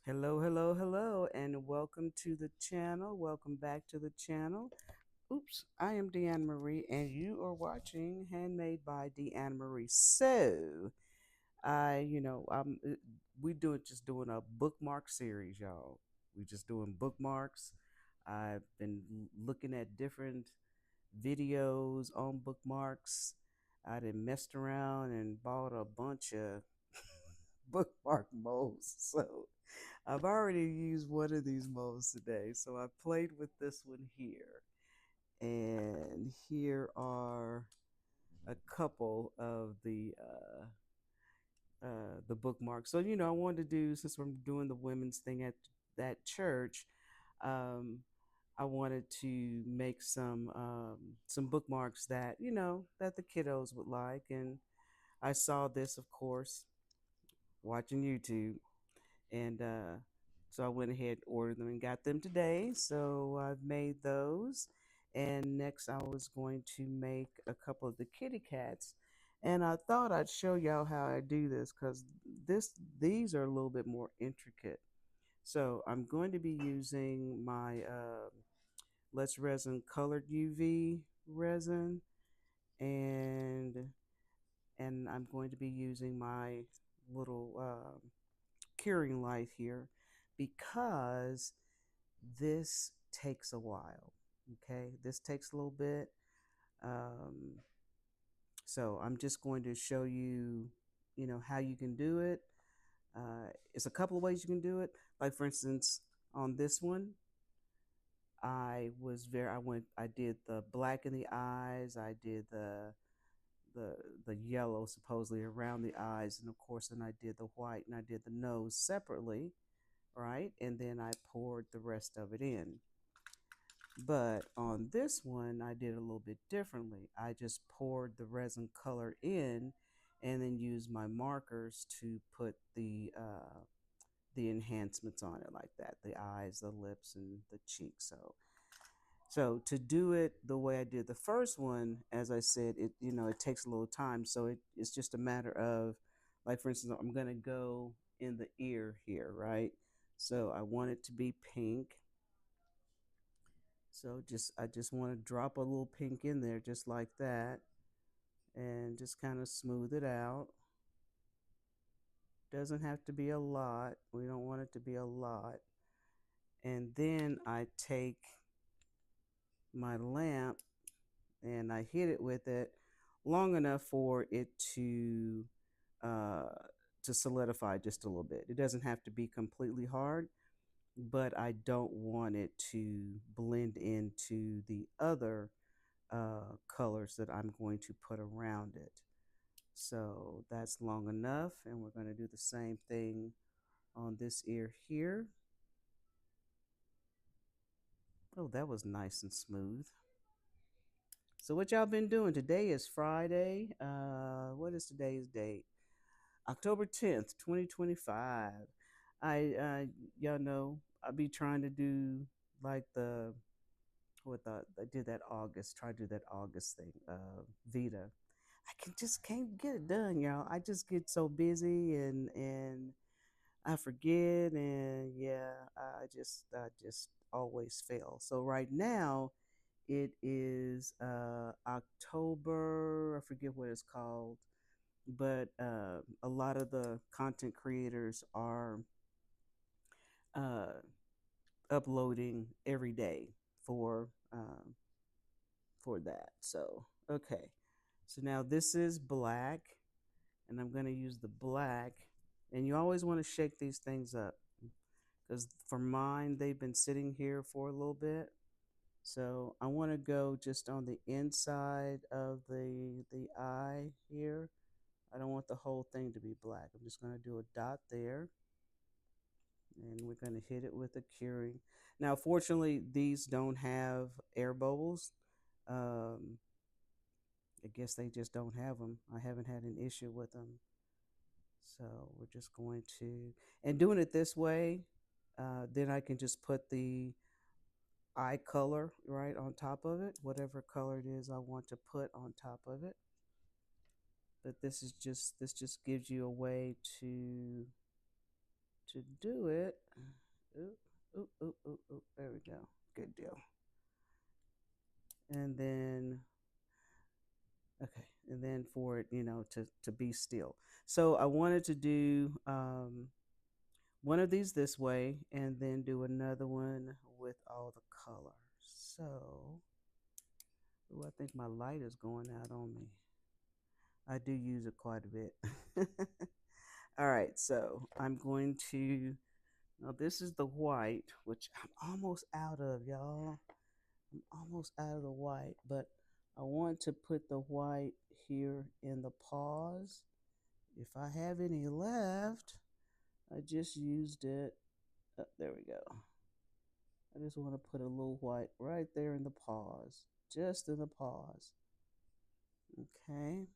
Hello, hello, hello, and welcome to the channel. Welcome back to the channel. Oops, I am Deanne Marie, and you are watching Handmade by Deanne Marie. So, we just doing a bookmark series, y'all. We just doing bookmarks. I've been looking at different videos on bookmarks. I done messed around and bought a bunch of bookmark molds. So I've already used one of these molds today. So I played with this one here. And here are a couple of the bookmarks. So I wanted to do, since we're doing the women's thing at that church, um, I wanted to make some bookmarks that that the kiddos would like. And I saw this, of course, watching YouTube, and so I went ahead and ordered them and got them today. So I've made those, and next I was going to make a couple of the kitty cats, and I thought I'd show y'all how I do this because these are a little bit more intricate. So I'm going to be using my Let's Resin colored UV resin, and I'm going to be using my little curing light here because this takes a while. Okay, this takes a little bit. Um, so I'm just going to show you, how you can do it. It's a couple of ways you can do it. Like for instance, on this one, I did the black in the eyes. I did the the yellow supposedly around the eyes, and of course, then I did the white, and I did the nose separately, right? And then I poured the rest of it in. But on this one, I did a little bit differently. I just poured the resin color in and then used my markers to put the enhancements on it like that, the eyes, the lips, and the cheeks. So to do it the way I did the first one, as I said, it takes a little time. So it's just a matter of, like for instance, I'm gonna go in the ear here, right? So I want it to be pink. So I just want to drop a little pink in there just like that, and just kind of smooth it out. Doesn't have to be a lot. We don't want it to be a lot. And then I take my lamp and I hit it with it long enough for it uh, to solidify just a little bit. It doesn't have to be completely hard, but I don't want it to blend into the other colors that I'm going to put around it. So that's long enough, and we're going to do the same thing on this ear here. Oh, that was nice and smooth. So what y'all been doing? Today is Friday. What is today's date? October 10th, 2025. Y'all know I be trying to do like I did that August, try to do that August thing, Vita. Just can't get it done, y'all. I just get so busy and I forget, and yeah, I just always fail. So right now it is October, I forget what it's called, but a lot of the content creators are uh, uploading every day for um, for that. So okay, so now this is black, and I'm going to use the black. And you always want to shake these things up because for mine, they've been sitting here for a little bit. So I want to go just on the inside of the eye here. I don't want the whole thing to be black. I'm just going to do a dot there, and we're going to hit it with a curing. Now, fortunately, these don't have air bubbles. Um, I guess they just don't have them. I haven't had an issue with them. So we're just going to, and doing it this way, then I can just put the eye color right on top of it, whatever color it is I want to put on top of it. But this just gives you a way to do it, oop, oop, oop, oop, oop, there we go. Good deal. And then, okay, and then for it, to be still. So I wanted to do one of these this way and then do another one with all the color. So, ooh, I think my light is going out on me. I do use it quite a bit. All right, so I'm going to, now this is the white, which I'm almost out of, y'all. I'm almost out of the white, but I want to put the white here in the paws. If I have any left, I just used it. Oh, there we go. I just want to put a little white right there in the paws, just in the paws. Okay.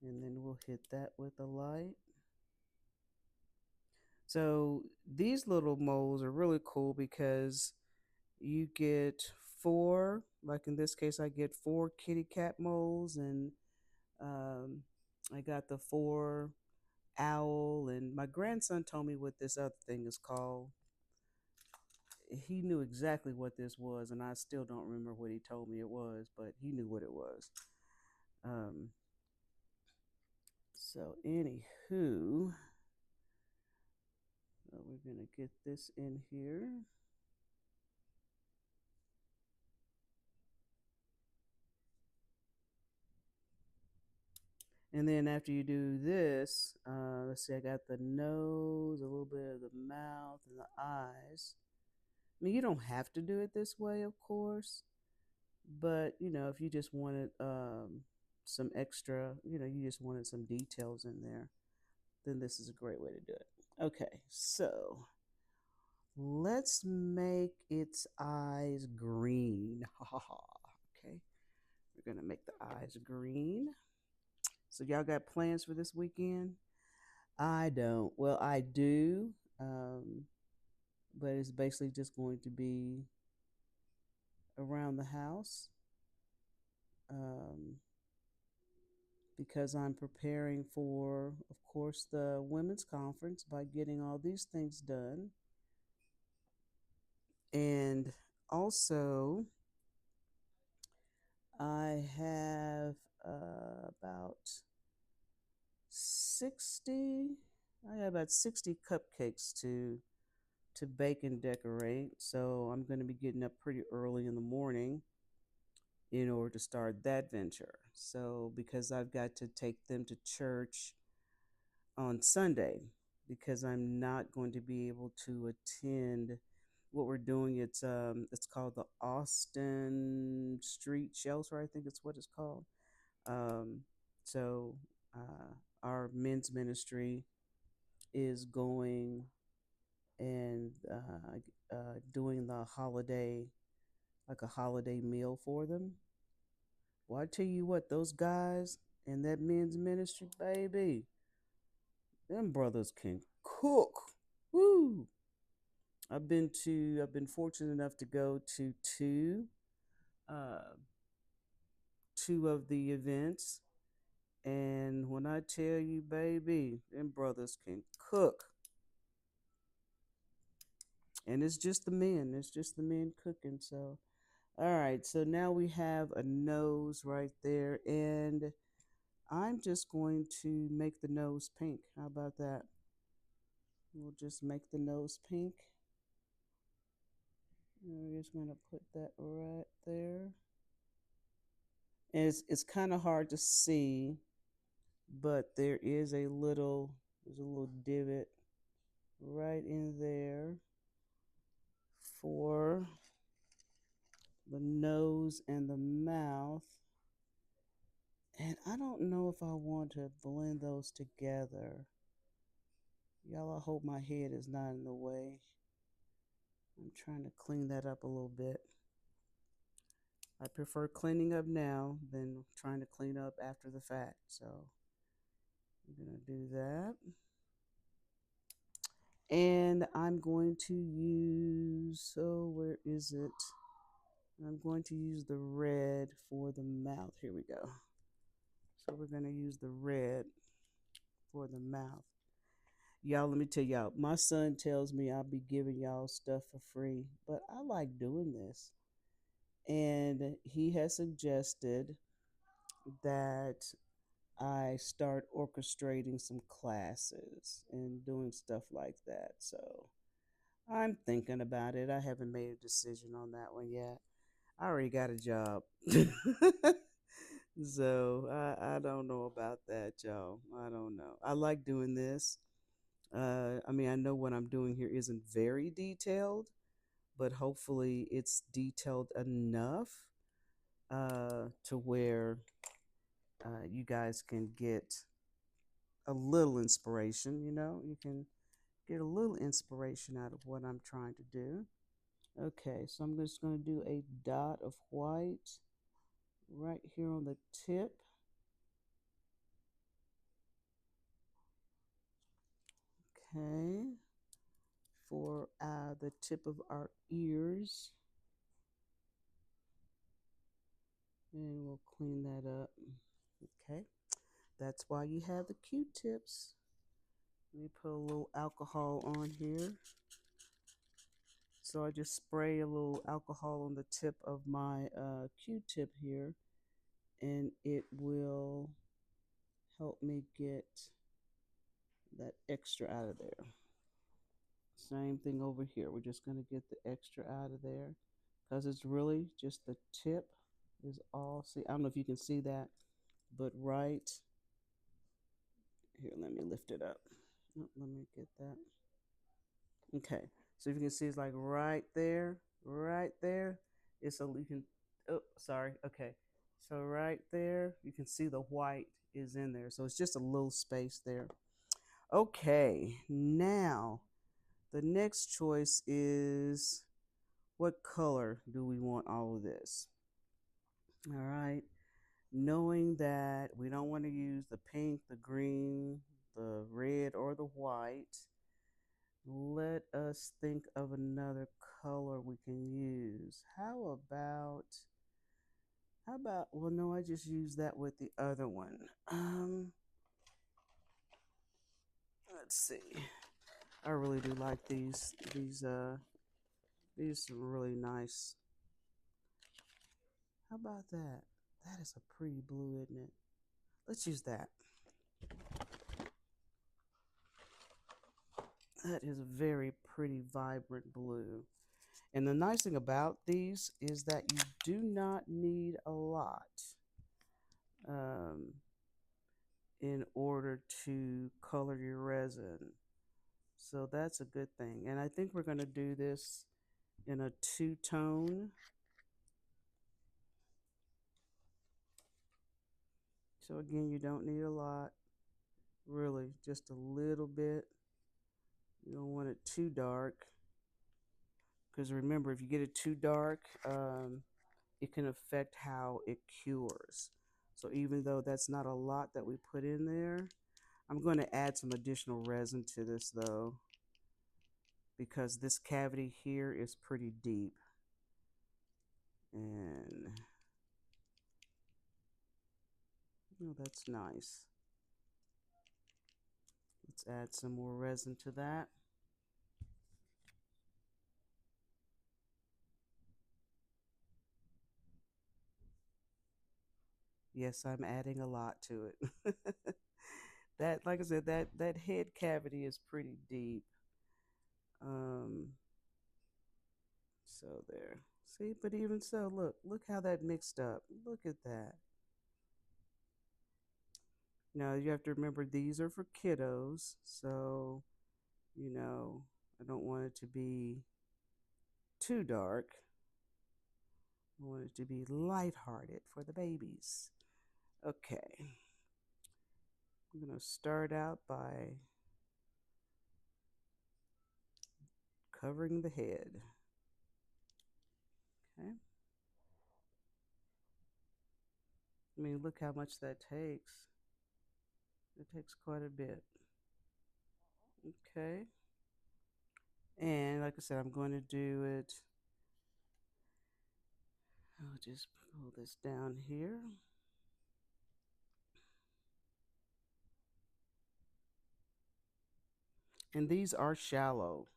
And then we'll hit that with a light. So these little moles are really cool because you get four, like in this case, I get four kitty cat moles, and um, I got the four owl. And my grandson told me what this other thing is called. He knew exactly what this was, and I still don't remember what he told me it was, but he knew what it was. Um, so, anywho, we're gonna get this in here. And then after you do this, let's see, I got the nose, a little bit of the mouth, and the eyes. I mean, you don't have to do it this way, of course, but if you just wanted some extra, you just wanted some details in there, then this is a great way to do it. Okay, so let's make its eyes green. Okay, we're gonna make the eyes green. So y'all got plans for this weekend? I don't. Well, I do, um, but it's basically just going to be around the house, um, because I'm preparing for, of course, the women's conference by getting all these things done. And also, I have about 60, I have about 60 cupcakes to bake and decorate. So I'm going to be getting up pretty early in the morning in order to start that venture. So because I've got to take them to church on Sunday, because I'm not going to be able to attend what we're doing. It's called the Austin Street Shelter, I think it's what it's called. Um, so our men's ministry is going and doing the holiday, like a holiday meal for them. Well, I tell you what, those guys in that men's ministry, baby, them brothers can cook. Woo! I've been fortunate enough to go to uh, two of the events, and when I tell you, baby, them brothers can cook. And it's just the men. It's just the men cooking. So, all right. So now we have a nose right there, and I'm just going to make the nose pink. How about that? We'll just make the nose pink. And we're just going to put that right there. And it's kind of hard to see, but there's a little divot right in there for the nose and the mouth. And I don't know if I want to blend those together. Y'all, I hope my head is not in the way. I'm trying to clean that up a little bit. I prefer cleaning up now than trying to clean up after the fact. So I'm going to do that. And I'm going to use, so where is it? I'm going to use the red for the mouth. Here we go. So we're going to use the red for the mouth. Y'all, let me tell y'all, my son tells me I'll be giving y'all stuff for free, but I like doing this. And he has suggested that I start orchestrating some classes and doing stuff like that. So I'm thinking about it. I haven't made a decision on that one yet. I already got a job. So I don't know about that, y'all. I don't know. I like doing this. I mean, I know what I'm doing here isn't very detailed, but hopefully it's detailed enough to where you guys can get a little inspiration. You can get a little inspiration out of what I'm trying to do. Okay, so I'm just going to do a dot of white right here on the tip. Okay, for the tip of our ears. And we'll clean that up. Okay, that's why you have the Q-tips. Let me put a little alcohol on here. So I just spray a little alcohol on the tip of my Q-tip here, and it will help me get that extra out of there. Same thing over here. We're just going to get the extra out of there because it's really just the tip is all. See, I don't know if you can see that, but right here, let me lift it up. Oh, let me get that. Okay, so if you can see, it's like right there, right there. It's a you can. Oh, sorry. Okay, so right there, you can see the white is in there. So it's just a little space there. Okay, now the next choice is what color do we want all of this? All right, knowing that we don't want to use the pink, the green, the red, or the white, let us think of another color we can use. Well, no, I just used that with the other one. Let's see. I really do like these are really nice. How about that? That is a pretty blue, isn't it? Let's use that. That is a very pretty, vibrant blue. And the nice thing about these is that you do not need a lot um, in order to color your resin. So that's a good thing. And I think we're going to do this in a two-tone. So again, you don't need a lot, really, just a little bit. You don't want it too dark because remember, if you get it too dark, it can affect how it cures. So even though that's not a lot that we put in there, I'm going to add some additional resin to this though, because this cavity here is pretty deep. And oh, that's nice. Let's add some more resin to that. Yes, I'm adding a lot to it. That, like I said, that head cavity is pretty deep. Um, so there. See, but even so, look how that mixed up. Look at that. Now you have to remember these are for kiddos, so I don't want it to be too dark. I want it to be lighthearted for the babies. Okay. I'm going to start out by covering the head. Okay. I mean, look how much that takes. It takes quite a bit. Okay. And like I said, I'm going to do it. I'll just pull this down here. And these are shallow.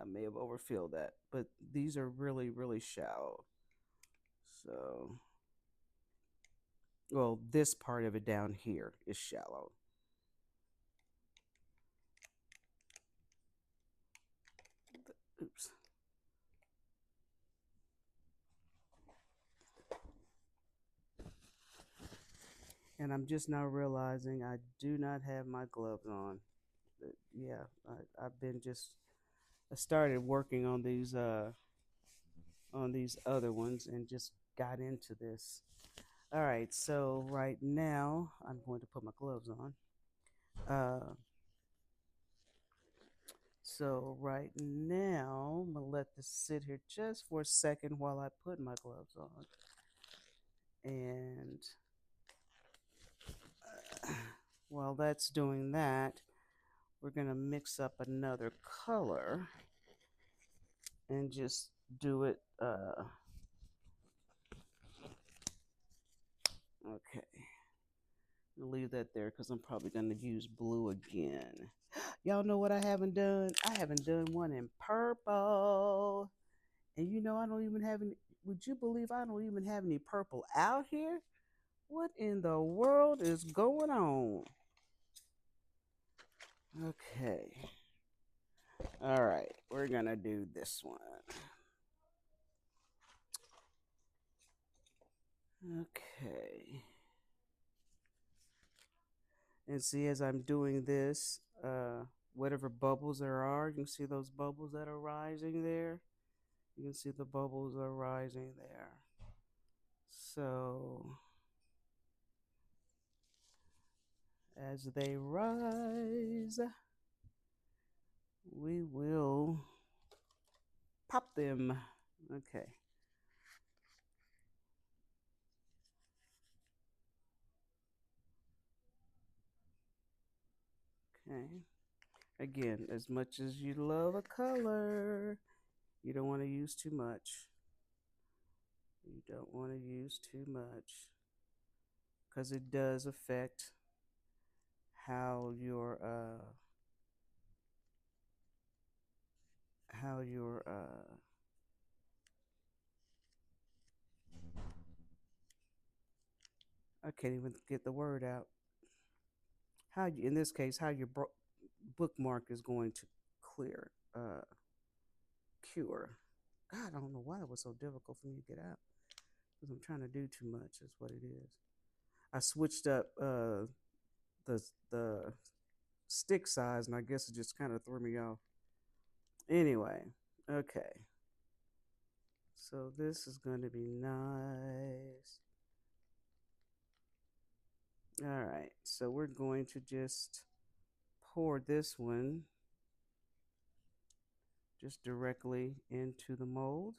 I may have overfilled that, but these are really, really shallow. So, well, this part of it down here is shallow. Oops. And I'm just now realizing I do not have my gloves on. But yeah, I've been just I started working on these other ones and just got into this. All right, so right now I'm going to put my gloves on. Uh, so right now I'm gonna let this sit here just for a second while I put my gloves on. And while that's doing that, we're gonna mix up another color and just do it. Okay, leave that there because I'm probably gonna use blue again. Y'all know what I haven't done? I haven't done one in purple. And you know, I don't even have any. Would you believe I don't even have any purple out here? What in the world is going on? Okay. All right. We're going to do this one. Okay. And see, as I'm doing this, whatever bubbles there are, you can see those bubbles that are rising there. You can see the bubbles are rising there. So as they rise, we will pop them. Okay. Okay. Again, as much as you love a color, you don't want to use too much. You don't want to use too much because it does affect how your I can't even get the word out. How you, in this case, how your bookmark is going to clear, cure. God, I don't know why it was so difficult for me to get out because I'm trying to do too much. Is what it is. I switched up the stick size, and I guess it just kind of threw me off. Anyway, okay. So this is going to be nice. All right. So we're going to just pour this one just directly into the mold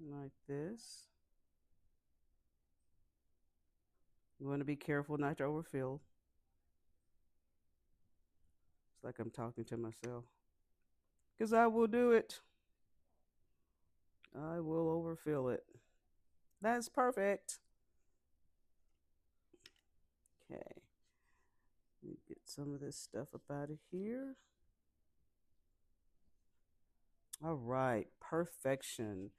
like this. You want to be careful not to overfill. It's like I'm talking to myself. Because I will do it. I will overfill it. That's perfect. Okay. Let me get some of this stuff up out of here. All right. Perfection.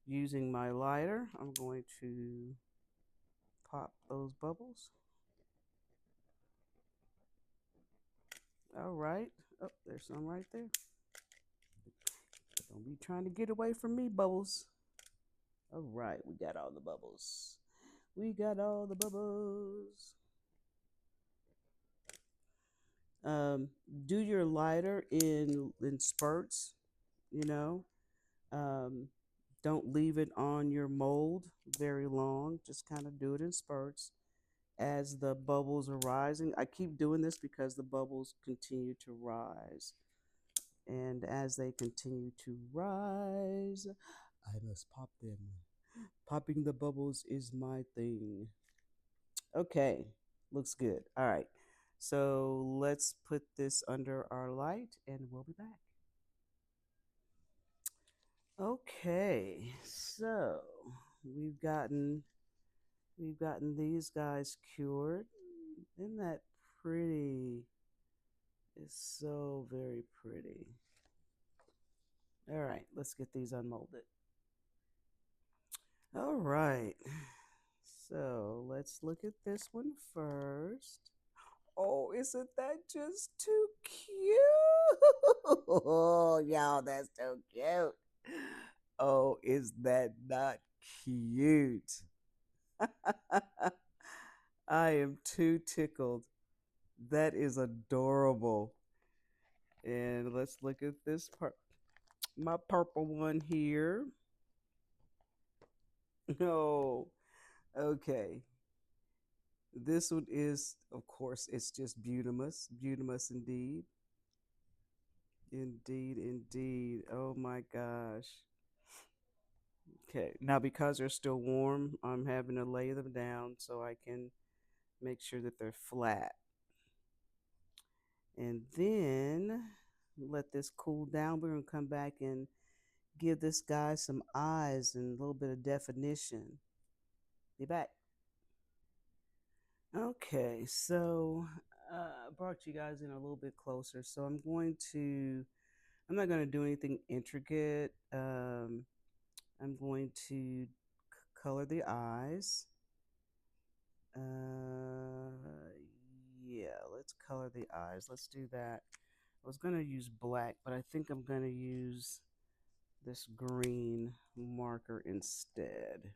Using my lighter, I'm going to pop those bubbles. All right. Oh, there's some right there. Don't be trying to get away from me, bubbles. All right. We got all the bubbles. We got all the bubbles. Um, do your lighter in spurts, you know. Um, don't leave it on your mold very long. Just kind of do it in spurts as the bubbles are rising. I keep doing this because the bubbles continue to rise. And as they continue to rise, I must pop them. Popping the bubbles is my thing. Okay, looks good. All right. So let's put this under our light and we'll be back. Okay, so we've gotten we've gotten these guys cured. Isn't that pretty? is so very pretty. All right, let's get these unmolded. All right. So let's look at this one first. Oh, isn't that just too cute? Oh, y'all, that's so cute. Oh, is that not cute? I am too tickled. That is adorable. And let's look at this part. My purple one here. Oh, okay. This one is, of course, it's just Beautimus. Beautimus indeed. Indeed, indeed. Oh my gosh. Okay. Now, because they're still warm, I'm having to lay them down so I can make sure that they're flat. And then let this cool down. We're going to come back and give this guy some eyes and a little bit of definition. Be back. Okay, so I brought you guys in a little bit closer. So I'm not going to do anything intricate. I'm going to color the eyes. Yeah, let's color the eyes. Let's do that. I was going to use black, but I think I'm going to use this green marker instead.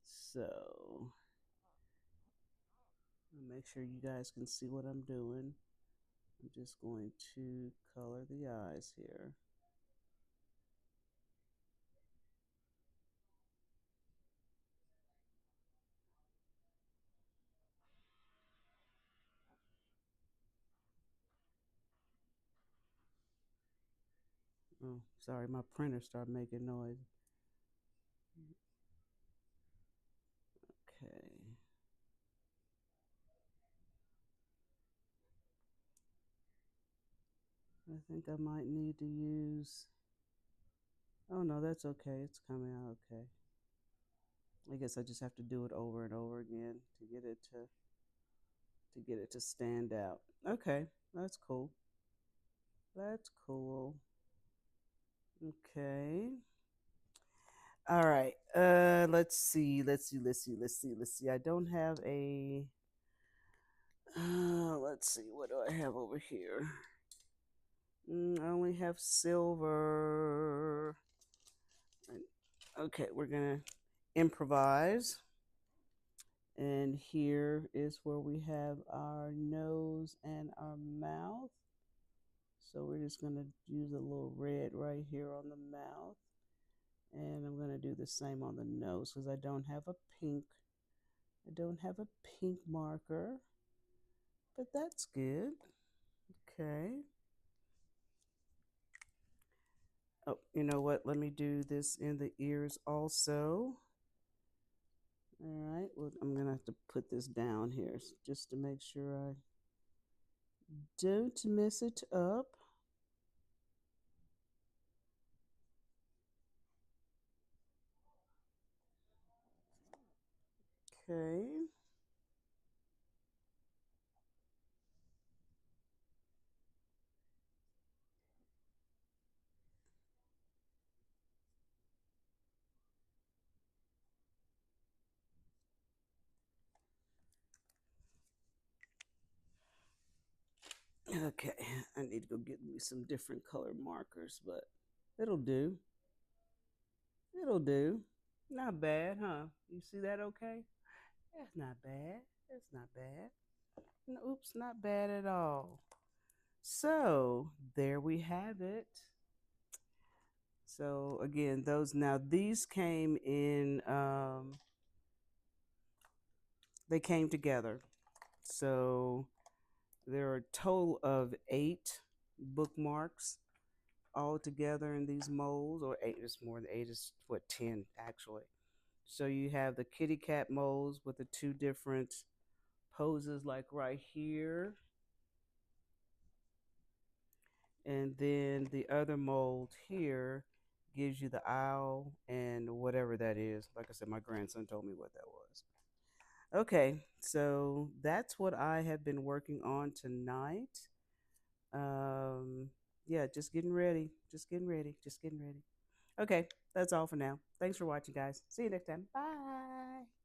So, make sure you guys can see what I'm doing. I'm just going to color the eyes here. Oh, sorry, my printer started making noise. Okay. I think I might need to use. Oh no, that's okay. It's coming out okay. I guess I just have to do it over and over again to get it to stand out. Okay, that's cool. That's cool. Okay. All right. Let's see. Let's see. I don't have a. Let's see. What do I have over here? I only have silver. Okay, we're gonna improvise. And here is where we have our nose and our mouth. So we're just going to use a little red right here on the mouth. And I'm going to do the same on the nose because I don't have a pink. I don't have a pink marker, but that's good. Okay. Oh, you know what? Let me do this in the ears also. All right. Well, I'm going to have to put this down here just to make sure I don't mess it up. Okay. Okay, I need to go get me some different color markers, but it'll do. It'll do. Not bad, huh? You see that okay? That's not bad. That's not bad. No, oops, not bad at all. So there we have it. So again, these came in, they came together. So there are a total of 8 bookmarks all together in these molds, or eight. It's more than eight. It's what, 10 actually. So you have the kitty cat molds with the two different poses, like right here, and then the other mold here gives you the owl and whatever that is. Like I said, my grandson told me what that was. Okay, so that's what I have been working on tonight. Um, yeah, just getting ready. Just getting ready. Just getting ready. Okay, that's all for now. Thanks for watching, guys. See you next time. Bye.